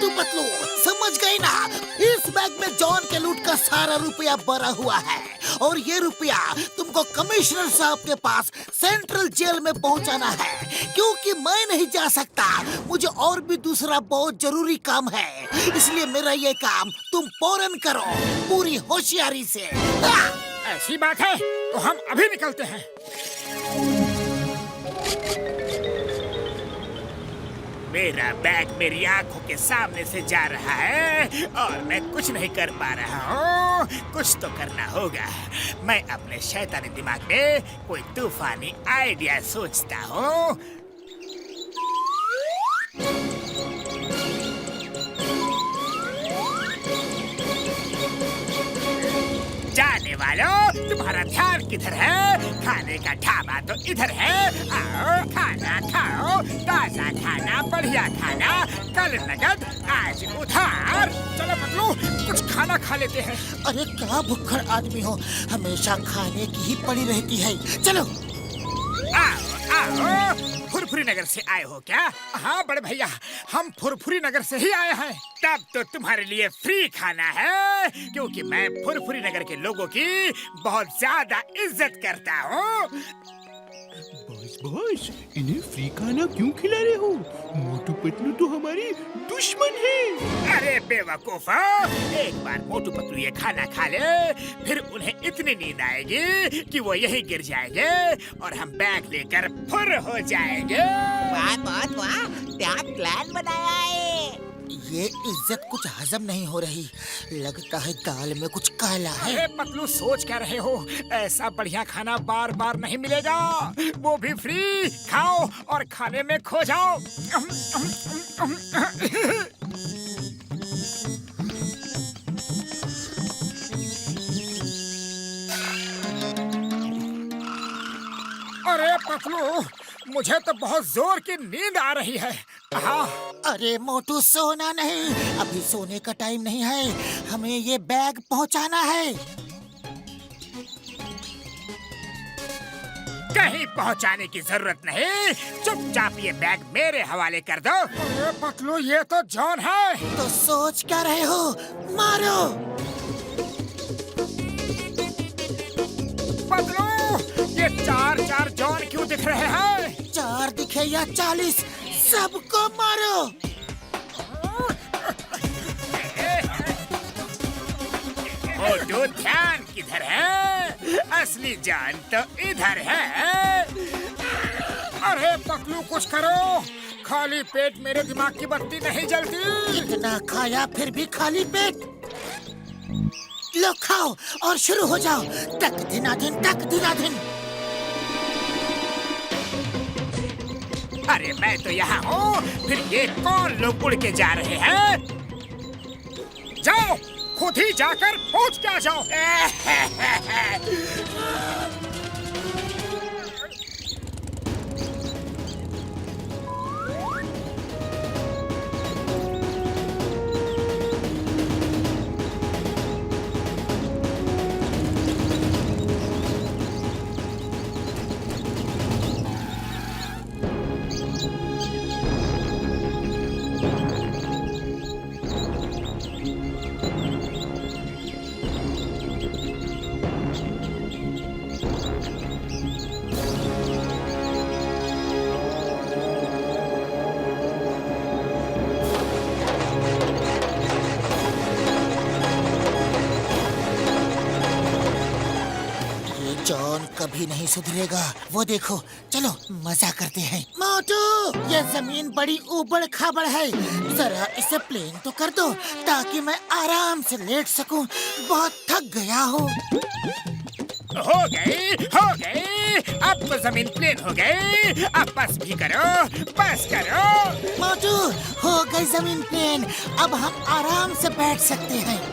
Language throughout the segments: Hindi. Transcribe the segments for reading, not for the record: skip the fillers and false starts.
मोटू पतलू, समझ गए ना? इस बैग में जॉन के लूट का सारा रुपया भरा हुआ है और ये रुपया तुमको कमिश्नर साहब के पास सेंट्रल जेल में पहुंचाना है, क्योंकि मैं नहीं जा सकता। मुझे और भी दूसरा बहुत जरूरी काम है, इसलिए मेरा ये काम तुम फौरन करो, पूरी होशियारी से। ऐसी बात है तो हम अभी निकलते हैं। मेरा बैग मेरी आंखों के सामने से जा रहा है और मैं कुछ नहीं कर पा रहा हूँ। कुछ तो करना होगा। मैं अपने शैतानी दिमाग में कोई तूफानी आइडिया सोचता हूँ। जाने वालों, तुम्हारा ध्यान किधर है? खाने का ढाबा तो इधर है। आओ खाना खाओ, ताजा खाना, बढ़िया खाना, कल नगद आज उधार। चलो पतलू, कुछ खाना खा लेते हैं। अरे क्या भुक्खड़ आदमी हो, हमेशा खाने की ही पड़ी रहती है। चलो आओ आओ, फुरफुरी नगर से आए हो क्या? हाँ बड़े भैया, हम फुरफुरी नगर से ही आए हैं। तब तो तुम्हारे लिए फ्री खाना है, क्योंकि मैं फुरफुरी नगर के लोगों की बहुत ज्यादा इज्जत करता हूँ। बॉस बॉस, इन्हें फ्री खाना क्यों खिला रहे हो? मोटू पतलू तो हमारी दुश्मन है। अरे बेवकूफो, एक बार मोटू पतलू ये खाना खा ले, फिर उन्हें इतनी नींद आएगी कि वो यहीं गिर जाएंगे और हम बैग लेकर फुर हो जाएंगे। वाह बहुत वाह, क्या प्लान बनाया है। ये इज्जत कुछ हजम नहीं हो रही, लगता है दाल में कुछ काला है। अरे पतलू, सोच क्या रहे हो? ऐसा बढ़िया खाना बार बार नहीं मिलेगा, वो भी फ्री। खाओ और खाने में खो जाओ। अरे पतलू, मुझे तो बहुत जोर की नींद आ रही है। हाँ। अरे मोटू, सोना नहीं, अभी सोने का टाइम नहीं है, हमें ये बैग पहुंचाना है। कहीं पहुंचाने की जरूरत नहीं, चुपचाप ये बैग मेरे हवाले कर दो। अरे पतलू, ये तो जॉन है। तो सोच क्या रहे हो? मारो। पतलू, ये चार जॉन क्यों दिख रहे हैं? 4 दिखे या 40, सबको मारो। मोटू, ध्यान किधर है? असली जान तो इधर है। अरे पतलू, कुछ करो, खाली पेट मेरे दिमाग की बत्ती नहीं जलती। इतना खाया फिर भी खाली पेट। लो खाओ और शुरू हो जाओ। तक दिनाधिन, तक दिनाधिन। अरे मैं तो यहाँ हूँ, फिर ये कौन लोग उड़ के जा रहे हैं? जाओ, खुद ही जाकर पूछ के आ जाओ। जॉन कभी नहीं सुधरेगा, वो देखो। चलो मजा करते हैं। मोटू, ये जमीन बड़ी ऊबड़ खाबड़ है, जरा इसे प्लेन तो कर दो ताकि मैं आराम से लेट सकूं। बहुत थक गया हूँ। हो गई, अब तो जमीन प्लेन हो गई। अब बस भी करो, बस करो। मोटू, हो गई जमीन प्लेन, अब हम आराम से बैठ सकते हैं।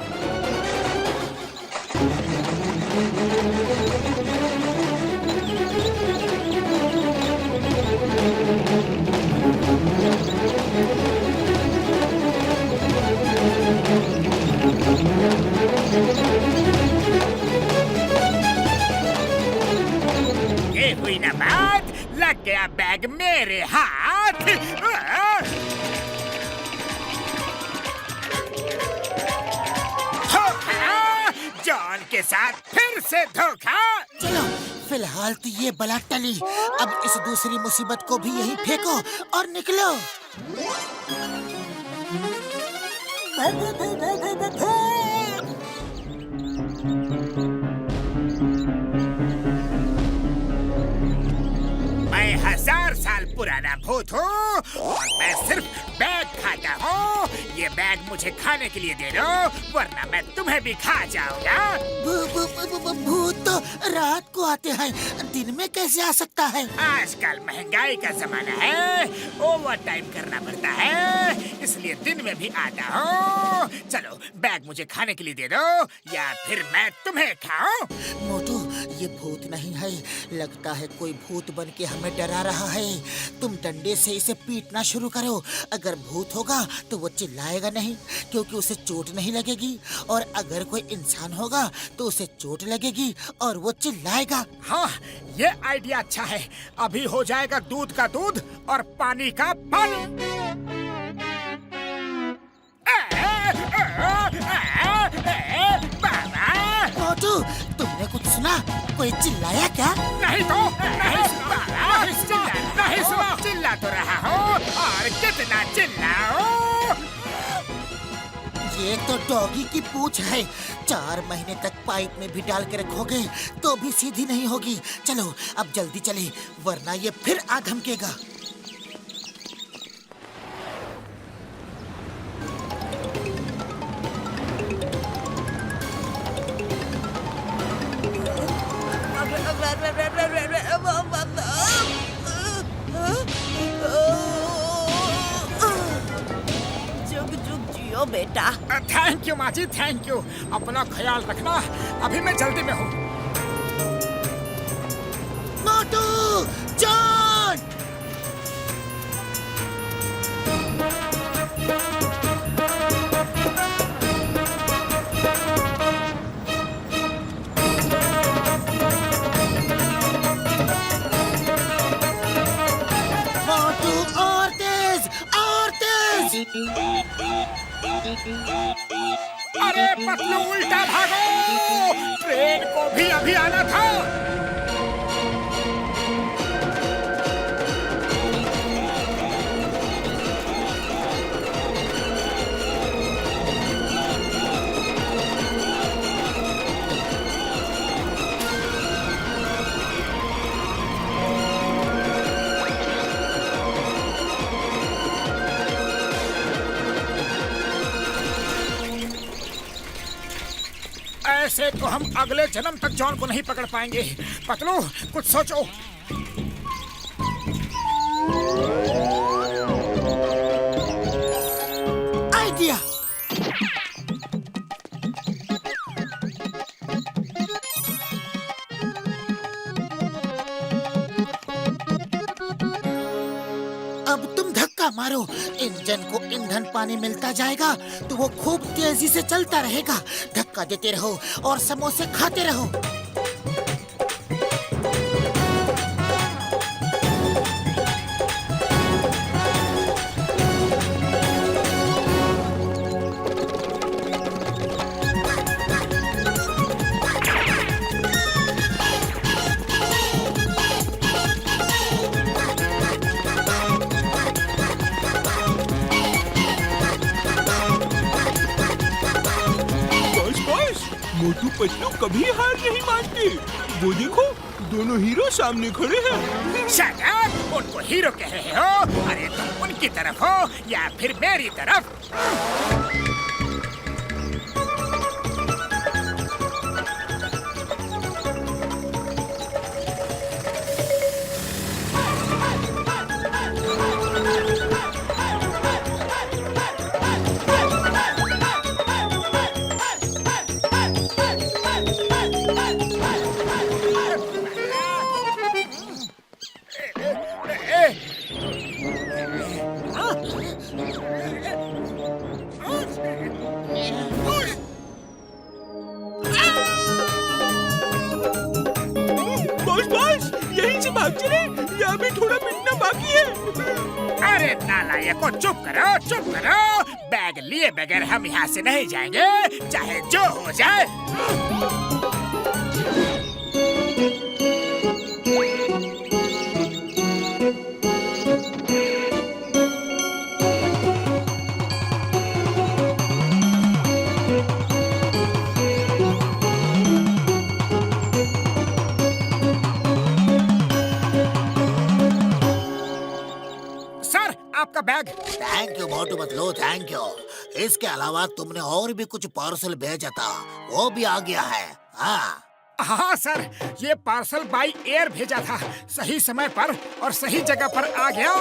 ये हुई ना बात, लग गया बैग मेरे हाथ। जॉन के साथ फिर से धोखा। चलो फिलहाल तो ये बला टली, अब इस दूसरी मुसीबत को भी यहीं फेंको और निकलो। मैं 1000 साल पुराना भूत हूँ और मैं सिर्फ बैग खाता हूँ। ये बैग मुझे खाने के लिए दे दो, वरना मैं तुम्हें भी खा जाऊंगा। भूत तो रात को आते हैं, दिन में कैसे आ सकता है? आजकल महंगाई का जमाना है, ओवर टाइम करना पड़ता है, इसलिए दिन में भी आता हूँ। चलो बैग मुझे खाने के लिए दे दो या फिर मैं तुम्हें खाऊं। मोटू, ये भूत नहीं है, लगता है कोई भूत बन के हमें डरा रहा है। तुम डंडे से इसे पीटना शुरू करो। अगर भूत होगा तो वो चिल्लाएगा नहीं, क्योंकि उसे चोट नहीं लगेगी, और अगर कोई इंसान होगा तो उसे चोट लगेगी और वो चिल्लाएगा। हाँ, ये आइडिया अच्छा है। अभी हो जाएगा दूध का दूध और पानी का पानी। मोटू, तुमने कुछ सुना? कोई चिल्लाया क्या? नहीं तो नहीं सुना, नहीं सुना। चिल्ला तो रहा हूँ, और कितना चिल्लाऊं? ये तो डॉगी की पूंछ है। 4 महीने तक पाइप में भी डाल के रखोगे तो भी सीधी नहीं होगी। चलो अब जल्दी चले, वरना ये फिर आ धमकेगा। जुग जुग जियो बेटा। थैंक यू माँ जी, थैंक यू। अपना ख्याल रखना, अभी मैं जल्दी में हूँ। मोटू, जॉन! मोटू, और तेज, और तेज! अरे पतलू, उल्टा भागो, ट्रेन को भी अभी आना था। ऐसे तो हम अगले जन्म तक जॉन को नहीं पकड़ पाएंगे। पतलू, कुछ सोचो। आइडिया! अब तुम धक्का मारो, इंजन को ईंधन पानी मिलता जाएगा तो वो खूब तेजी से चलता रहेगा। धक्का देते रहो और समोसे खाते रहो। मोटू पतलू कभी हार नहीं मानते। वो देखो, दोनों हीरो सामने खड़े हैं। Shut up! उनको हीरो कह रहे हो? अरे तुम उनकी तरफ हो या फिर मेरी तरफ? बॉस, यहीं से भाग चले, यहाँ भी थोड़ा मिटना बाकी है। अरे नालायकों, चुप करो, चुप करो। बैग लिए बगैर हम यहाँ से नहीं जाएंगे, चाहे जो हो जाए। सर, आपका bag. Thank you Motu Patlu, thank you. इसके अलावा तुमने और भी कुछ पार्सल भेजा था, वो भी आ गया है। हाँ हाँ सर, ये पार्सल बाई एयर भेजा था, सही समय पर और सही जगह पर आ गया।